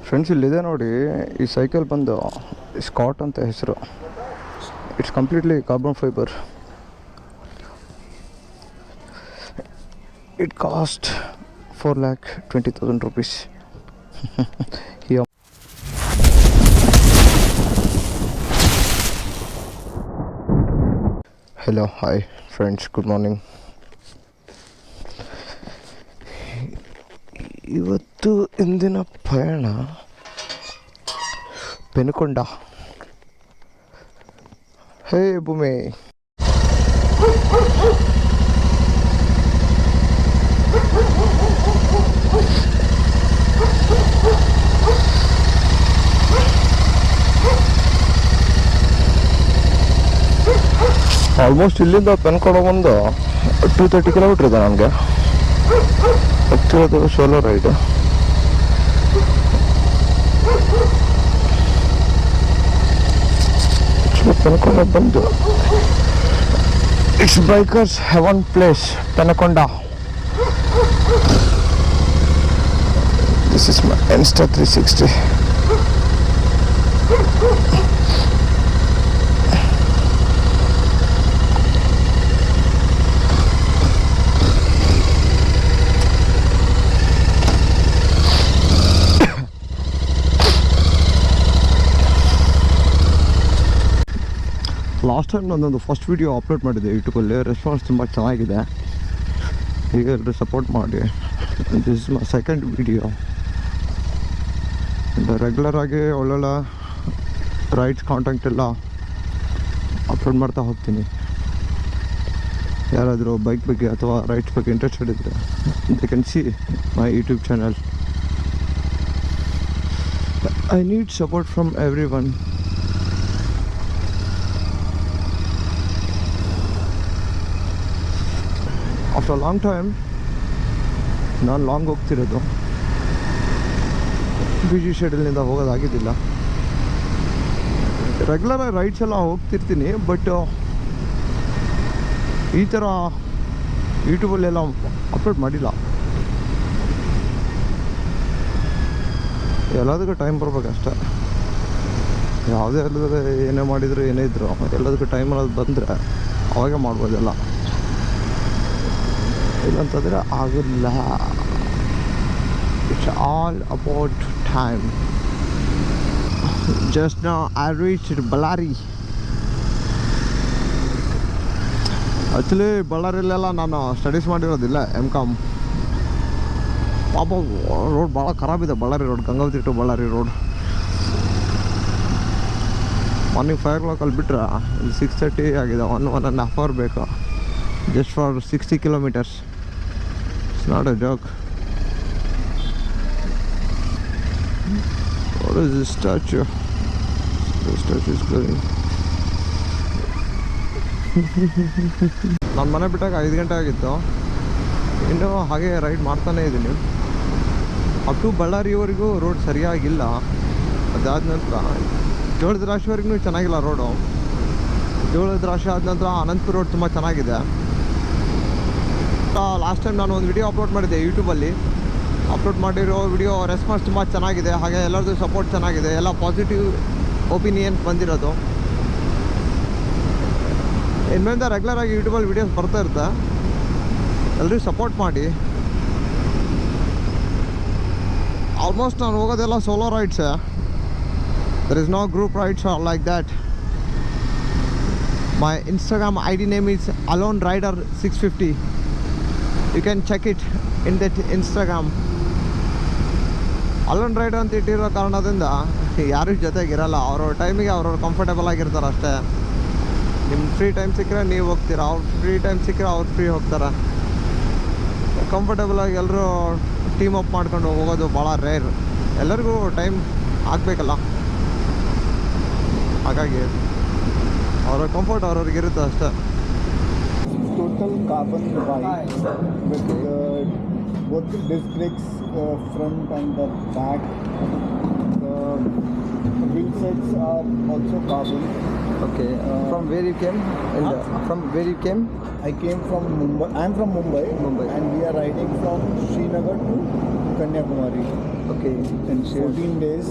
Friends ಇಲ್ಲಿದೆ ನೋಡಿ, ಈ ಸೈಕಲ್ ಬಂದು ಸ್ಕಾಟ್ ಅಂತ ಹೆಸರು. It's completely carbon fibre. It cost 4,20,000 rupees. Hello, hi friends, good morning. ಇವತ್ತು ಇಂದಿನ ಪಯಣ ಪೆನುಕೊಂಡ. ಹೇ ಭೂಮಿ, ಆಲ್ಮೋಸ್ಟ್ ಇಲ್ಲಿಂದ ಪೆನ್ಕೊಂಡ ಒಂದು 230 ಕಿಲೋಮೀಟ್ರ್ ಇದೆ. ನನಗೆ ಹತ್ತಿರೋದು ಸೋಲೋ ರೈಡ್. ಪೆನ್ಕೊಂಡ ಬಂದು it's bikers heaven place Penukonda. This is my insta 360. Last time ನನ್ನೊಂದು ಫಸ್ಟ್ ವೀಡಿಯೋ ಅಪ್ಲೋಡ್ ಮಾಡಿದ್ದೆ ಯೂಟ್ಯೂಬಲ್ಲಿ. ರೆಸ್ಪಾನ್ಸ್ ತುಂಬ ಚೆನ್ನಾಗಿದೆ. ಈಗ ಎಲ್ಲರೂ ಸಪೋರ್ಟ್ ಮಾಡಿ. This is my second video. Regular ಆಗಿ ಒಳ್ಳೊಳ್ಳೆ ರೈಡ್ಸ್ ಕಾಂಟೆಂಟ್ ಎಲ್ಲ ಅಪ್ಲೋಡ್ ಮಾಡ್ತಾ ಹೋಗ್ತೀನಿ. ಯಾರಾದರೂ ಬೈಕ್ ಬಗ್ಗೆ ಅಥವಾ ರೈಡ್ಸ್ ಬಗ್ಗೆ ಇಂಟ್ರೆಸ್ಟೆಡ್ ಇದ್ದರೆ they can see my YouTube channel. I need support from every one. After long time ನಾನು ಲಾಂಗ್ ಹೋಗ್ತಿರೋದು. ಬಿಜಿ ಶೆಡ್ಯೂಲ್ನಿಂದ ಹೋಗೋದಾಗಿದ್ದಿಲ್ಲ. ರೆಗ್ಯುಲರಾಗಿ ರೈಡ್ಸ್ ಎಲ್ಲ ಹೋಗ್ತಿರ್ತೀನಿ, ಬಟ್ ಈ ಥರ ಯೂಟ್ಯೂಬಲ್ಲೆಲ್ಲ ಅಪ್ಲೋಡ್ ಮಾಡಿಲ್ಲ. ಎಲ್ಲದಕ್ಕೂ ಟೈಮ್ ಬರ್ಬೇಕಷ್ಟೆ. ಯಾವುದೇ ಎಲ್ಲದ ಏನೇ ಮಾಡಿದ್ರು ಏನೇ ಇದ್ರು ಎಲ್ಲದಕ್ಕೂ ಟೈಮ್ ಅನ್ನೋದು ಬಂದರೆ ಅವಾಗೇ ಮಾಡ್ಬೋದೆಲ್ಲ. ಇಲ್ಲಂತಂದರೆ ಆಗಿಲ್ಲ. It's all about time. Just now I reached Ballari. Actually ಬಳ್ಳಾರಿಯಲ್ಲೆಲ್ಲ ನಾನು ಸ್ಟಡೀಸ್ ಮಾಡಿರೋದಿಲ್ಲ, M.Com. ಪಾಪ ರೋಡ್ ಭಾಳ ಖರಾಬಿದೆ. Ballari road, Gangavati to Ballari road. Morning 5 o'clock ಅಲ್ಲಿ ಬಿಟ್ಟರೆ ಇಲ್ಲಿ 6:30 ಆಗಿದೆ. 1.5 hour ಬೇಕು just for 60 kilometers. It's not a joke. What is this statue? The statue is glowing. ನಾನು ಮನೆ ಬಿಟ್ಟಾಗ 5 ಗಂಟೆ ಆಗಿತ್ತು. ಇನ್ನೂ ಹಾಗೆ ರೈಡ್ ಮಾಡ್ತಾನೇ ಇದ್ದೀನಿ. ಅಪ್ ಟು ಬಳ್ಳಾರಿವರೆಗೂ ರೋಡ್ ಸರಿಯಾಗಿಲ್ಲ. ಅದಾದ ನಂತರ ಜೋಳದ ರಾಶಿವರೆಗೂ ಚೆನ್ನಾಗಿಲ್ಲ ರೋಡು. ಜೋಳದ ರಾಶಿ ಆದ ನಂತರ ಅನಂತಪುರ ರೋಡ್ ತುಂಬ ಚೆನ್ನಾಗಿದೆ. ಲಾಸ್ಟ್ ಟೈಮ್ ನಾನು ಒಂದು ವಿಡಿಯೋ ಅಪ್ಲೋಡ್ ಮಾಡಿದ್ದೆ ಯೂಟ್ಯೂಬಲ್ಲಿ. ಅಪ್ಲೋಡ್ ಮಾಡಿರೋ ವಿಡಿಯೋ ರೆಸ್ಪಾನ್ಸ್ ತುಂಬ ಚೆನ್ನಾಗಿದೆ. ಹಾಗೆ ಎಲ್ಲರದ್ದು ಸಪೋರ್ಟ್ ಚೆನ್ನಾಗಿದೆ. ಎಲ್ಲ ಪಾಸಿಟಿವ್ ಒಪಿನಿಯನ್ ಬಂದಿರೋದು. ಇನ್ಮೇಲಿಂದ ರೆಗ್ಯುಲರಾಗಿ ಯೂಟ್ಯೂಬಲ್ಲಿ ವೀಡಿಯೋಸ್ ಬರ್ತಾ ಇರುತ್ತೆ. ಎಲ್ಲರೂ ಸಪೋರ್ಟ್ ಮಾಡಿ. ಆಲ್ಮೋಸ್ಟ್ ನಾನು ಹೋಗೋದೆಲ್ಲ ಸೋಲೋ ರೈಡ್ಸೇ. There is no group rides are like that. My Instagram ID name is Alone Rider 650. You can check it in that Instagram. Alone Rider ಅಂತ ಇಟ್ಟಿರೋ ಕಾರಣದಿಂದ ಯಾರು ಜೊತೆಗಿರಲ್ಲ. ಅವ್ರವ್ರ ಟೈಮಿಗೆ ಅವ್ರವ್ರು ಕಂಫರ್ಟೇಬಲ್ ಆಗಿರ್ತಾರೆ ಅಷ್ಟೇ. ನಿಮ್ಮ ಫ್ರೀ ಟೈಮ್ ಸಿಕ್ಕರೆ ನೀವು ಹೋಗ್ತೀರಾ, ಅವ್ರ ಫ್ರೀ ಟೈಮ್ ಸಿಕ್ಕರೆ ಅವ್ರು ಫ್ರೀ ಹೋಗ್ತಾರೆ. ಕಂಫರ್ಟೇಬಲ್ ಆಗಿ ಎಲ್ಲರೂ ಟೀಮ್ ಅಪ್ ಮಾಡ್ಕೊಂಡು ಹೋಗೋದು ಭಾಳ ರೇರ್. ಎಲ್ಲರಿಗೂ ಟೈಮ್ ಆಗಬೇಕಲ್ಲ. ಹಾಗಾಗಿ ಅವರ ಕಂಫರ್ಟ್ ಅವ್ರವ್ರಿಗೆ ಇರುತ್ತೆ ಅಷ್ಟೇ. Total carbon bike with both the disc brakes, front and the back. wheel sets are also carbon. Okay. From where you came? From where you came? I came from Mumbai. I am from Mumbai. Mumbai. And we are riding from Srinagar to Kanyakumari. Okay. In 14 days,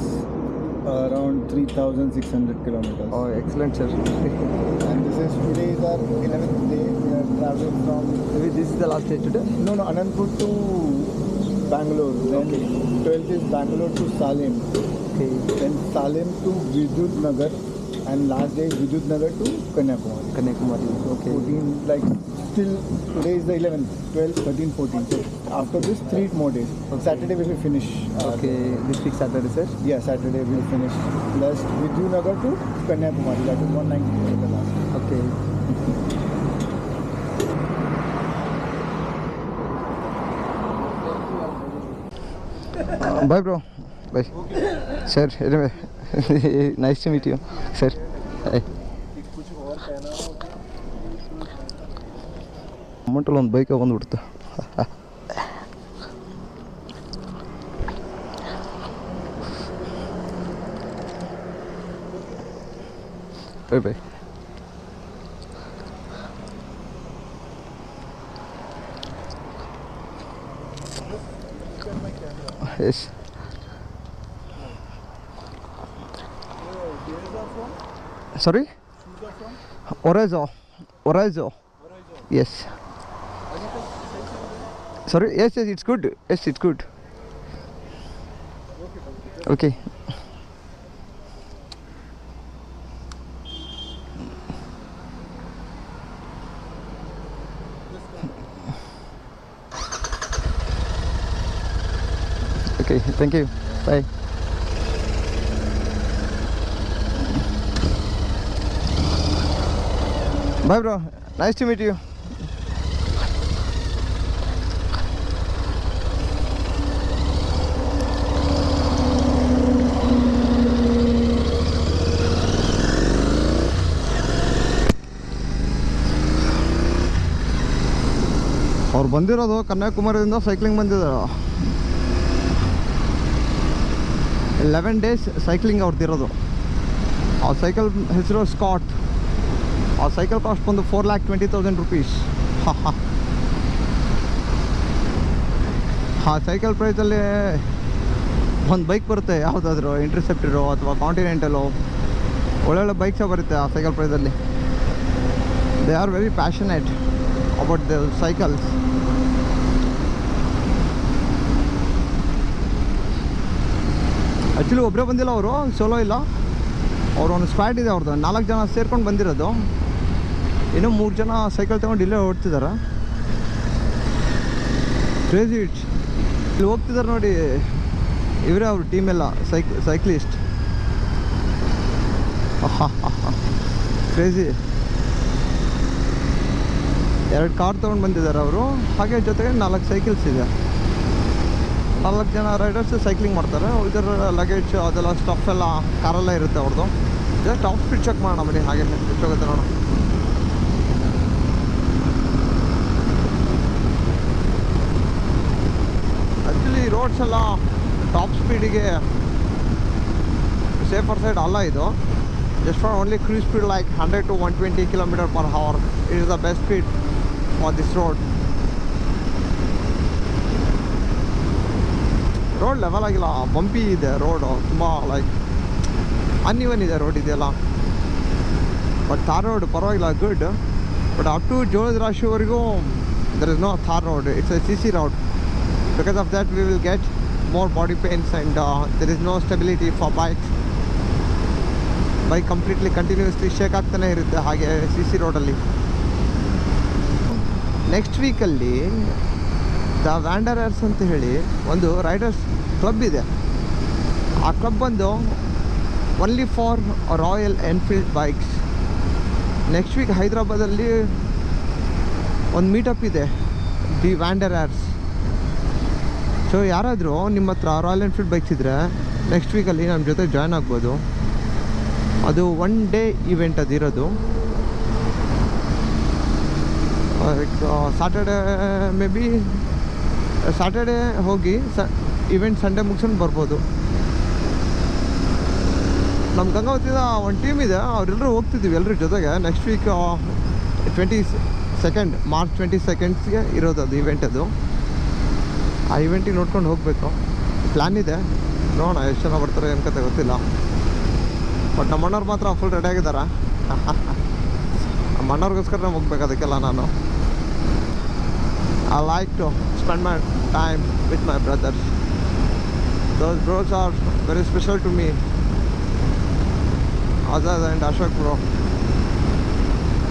around 3,600 kilometers. Oh, excellent, sir. And this is today is our 11th day. We are traveling from Maybe this is the last day today? Anandpur to Bangalore. Then Okay. 12th is Bangalore to Salem. Okay. Then Salem to Vidyut Nagar. And last day is Vidyut Nagar to Kanyakumari. Kanyakumari. Okay. 14, like still today is the 11th, 12th, 13th, 14th. So after this, 3 more days. Okay. Saturday we will finish. Okay. This week Saturday, sir? Yeah, Saturday we will finish. Plus Vidyut Nagar to Kanyakumari. That is 190 kilometers last. Okay. Bye, bro. Bye. Sir, anyway, nice to meet you. Sir. Hi. ಅಮೌಂಟಲ್ಲಿ ಒಂದು bike ಬಂದುಬಿಡ್ತು. Bye bye. Yes. Sorry? Orazo. Orazo. Yes. Sorry? Yes, it's good. Yes, it's good. Okay. Okay, thank you. Bye. Bye, bro. Nice to meet you. ಅವ್ರು ಬಂದಿರೋದು ಕನ್ಯಾಕುಮಾರಿಯಿಂದ cycling ಬಂದಿದ್ದಾರೆ. 11 days cycling ಅವ್ರದ್ದಿರೋದು. ಆ cycle ಹೆಸರು Scott. ಆ cycle cost ಬಂದು 4,20,000 rupees. ಆ cycle ಪ್ರೈಸಲ್ಲಿ ಒಂದು ಬೈಕ್ ಬರುತ್ತೆ, ಯಾವುದಾದ್ರೂ ಇಂಟರ್ಸೆಪ್ಟರು ಅಥವಾ ಕಾಂಟಿನೆಂಟಲು, ಒಳ್ಳೊಳ್ಳೆ ಬೈಕ್ಸೇ ಬರುತ್ತೆ ಆ ಸೈಕಲ್ ಪ್ರೈಸಲ್ಲಿ. They are very passionate about the cycles. Actually ಒಬ್ಬರೇ ಬಂದಿಲ್ಲ ಅವರು, ಸೋಲೋ ಇಲ್ಲ, ಅವರು ಒಂದು ಸ್ಕ್ವಾಡ್ ಇದೆ ಅವ್ರದ್ದು. 4 ಜನ ಸೇರ್ಕೊಂಡು ಬಂದಿರೋದು. ಇನ್ನೂ 3 ಜನ ಸೈಕಲ್ ತೊಗೊಂಡು ಇಲ್ಲೇ ಓಡ್ತಿದ್ದಾರೆ. Crazy it's. ಇಲ್ಲಿ ಹೋಗ್ತಿದ್ದಾರೆ ನೋಡಿ, ಇವರೇ ಅವ್ರ ಟೀಮೆಲ್ಲ ಸೈಕ್ಲಿಸ್ಟ್. ಕ್ರೇಜಿ. 2 ಕಾರ್ ತೊಗೊಂಡು ಬಂದಿದ್ದಾರೆ ಅವರು. ಹಾಗೆ ಜೊತೆಗೆ 4 ಸೈಕಲ್ಸ್ ಇದೆ. 4 ಜನ ರೈಡರ್ಸ್ ಸೈಕ್ಲಿಂಗ್ ಮಾಡ್ತಾರೆ. ಇದರ ಲಗೇಜ್ ಅದೆಲ್ಲ ಸ್ಟಫ್ ಎಲ್ಲ ಕಾರಲ್ಲೇ ಇರುತ್ತೆ ಅವ್ರದ್ದು. ಜಸ್ಟ್ ಟಾಪ್ ಸ್ಪೀಡ್ ಚೆಕ್ ಮಾಡೋಣ ಬನ್ನಿ, ಹಾಗೆ ಎಷ್ಟೋಗುತ್ತೆ ನೋಡೋಣ. ಆ್ಯಕ್ಚುಲಿ ರೋಡ್ಸ್ ಎಲ್ಲ ಟಾಪ್ ಸ್ಪೀಡಿಗೆ ಸೇಫರ್ ಸೈಡ್ ಅಲ್ಲ ಇದು. Just for only cruise speed like 100 to 120 km/h. It is the best speed for this road. Road level ಆಗಿಲ್ಲ, ಬಂಪಿ ಇದೆ ರೋಡು, ತುಂಬ ಲೈಕ್ ಅನ್ಇವನ್ ಇದೆ ರೋಡ್ ಇದೆಯಲ್ಲ. ಬಟ್ ಥಾರ್ ರೋಡ್ ಪರವಾಗಿಲ್ಲ, ಗುಡ್. ಬಟ್ ಅಪ್ ಟು ಜೋಳದ ರಾಶಿವರೆಗೂ there is no tar road, it's a CC road. Because of that we will get more body pains and there is no stability for bikes. Bike completely continuously shake ಆಗ್ತಾನೆ ಇರುತ್ತೆ ಹಾಗೆ CC ರೋಡಲ್ಲಿ. Next ವೀಕಲ್ಲಿ the ವ್ಯಾಂಡರರ್ಸ್ ಅಂತ ಹೇಳಿ ಒಂದು Riders club ಇದೆ. ಆ ಕ್ಲಬ್ ಬಂದು only for Royal Enfield bikes. Next week ಹೈದ್ರಾಬಾದಲ್ಲಿ ಒಂದು ಮೀಟಪ್ ಇದೆ, ದಿ ವ್ಯಾಂಡರರ್ಸ್. ಸೊ ಯಾರಾದರೂ ನಿಮ್ಮ ಹತ್ರ ರಾಯಲ್ ಎನ್ಫೀಲ್ಡ್ ಬೈಕ್ಸ್ ಇದ್ದರೆ ನೆಕ್ಸ್ಟ್ ವೀಕಲ್ಲಿ ನಮ್ಮ ಜೊತೆ ಜಾಯ್ನ್ ಆಗ್ಬೋದು. ಅದು 1 day ಇವೆಂಟ್ ಅದಿರೋದು. ಸಾಟರ್ಡೇ ಮೇ ಬಿ ಸಾಟರ್ಡೇ ಹೋಗಿ ಇವೆಂಟ್ ಸಂಡೇ ಮುಗಿಸ್ಕೊಂಡು ಬರ್ಬೋದು. ನಮ್ಮ ಗಂಗಾವತಿದ ಒಂದು ಟೀಮ್ ಇದೆ, ಅವರೆಲ್ಲರೂ ಹೋಗ್ತಿದ್ದೀವಿ ಎಲ್ಲರ ಜೊತೆಗೆ. ನೆಕ್ಸ್ಟ್ ವೀಕ್ 22 ಮಾರ್ಚ್ 22ಗೆ ಇರೋದು ಅದು ಇವೆಂಟ್. ಅದು ಆ ಇವೆಂಟಿಗೆ ನೋಡ್ಕೊಂಡು ಹೋಗಬೇಕು ಪ್ಲ್ಯಾನ್ ಇದೆ. ನೋಡೋಣ ಎಷ್ಟು ಜನ ಬರ್ತಾರೆ ಏನು ಕತೆ ಗೊತ್ತಿಲ್ಲ. ಬಟ್ ನಮ್ಮ ಅಣ್ಣವ್ರು ಮಾತ್ರ ಫುಲ್ ರೆಡಿ ಆಗಿದ್ದಾರೆ. ನಮ್ಮ ಅಣ್ಣವ್ರಿಗೋಸ್ಕರನೇ ಹೋಗ್ಬೇಕು ಅದಕ್ಕೆಲ್ಲ ನಾನು. I like to spend my time with my brothers. Those bros are very special to me. Azad and Ashok bro.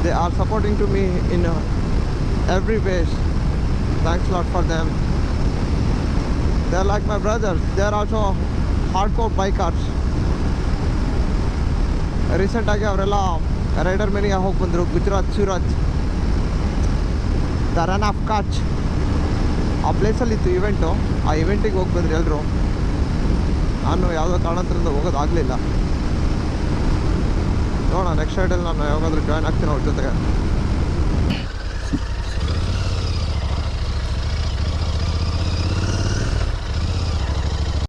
They are supporting to me in every way. Thanks a lot for them. They are like my brothers. They are also hardcore bikers. ರೀಸೆಂಟಾಗಿ ಅವರೆಲ್ಲ rider ಮೇನಿಗೆ ಹೋಗಿ ಬಂದರು. Gujarat, Surat, the Rann of Kutch ಆ ಪ್ಲೇಸಲ್ಲಿತ್ತು event. ಆ ಇವೆಂಟಿಗೆ ಹೋಗಿ ಬಂದ್ರಿ ಎಲ್ಲರೂ. ನಾನು ಯಾವುದೋ ಕಾರಣದಿಂದ ಹೋಗೋದಾಗಲಿಲ್ಲ. ನೋಡೋಣ ನೆಕ್ಸ್ಟ್ ರೈಡಲ್ಲಿ ನಾನು ಯಾವಾಗಾದರೂ ಜಾಯ್ನ್ ಆಗ್ತೀನಿ ಅವ್ರ ಜೊತೆಗೆ.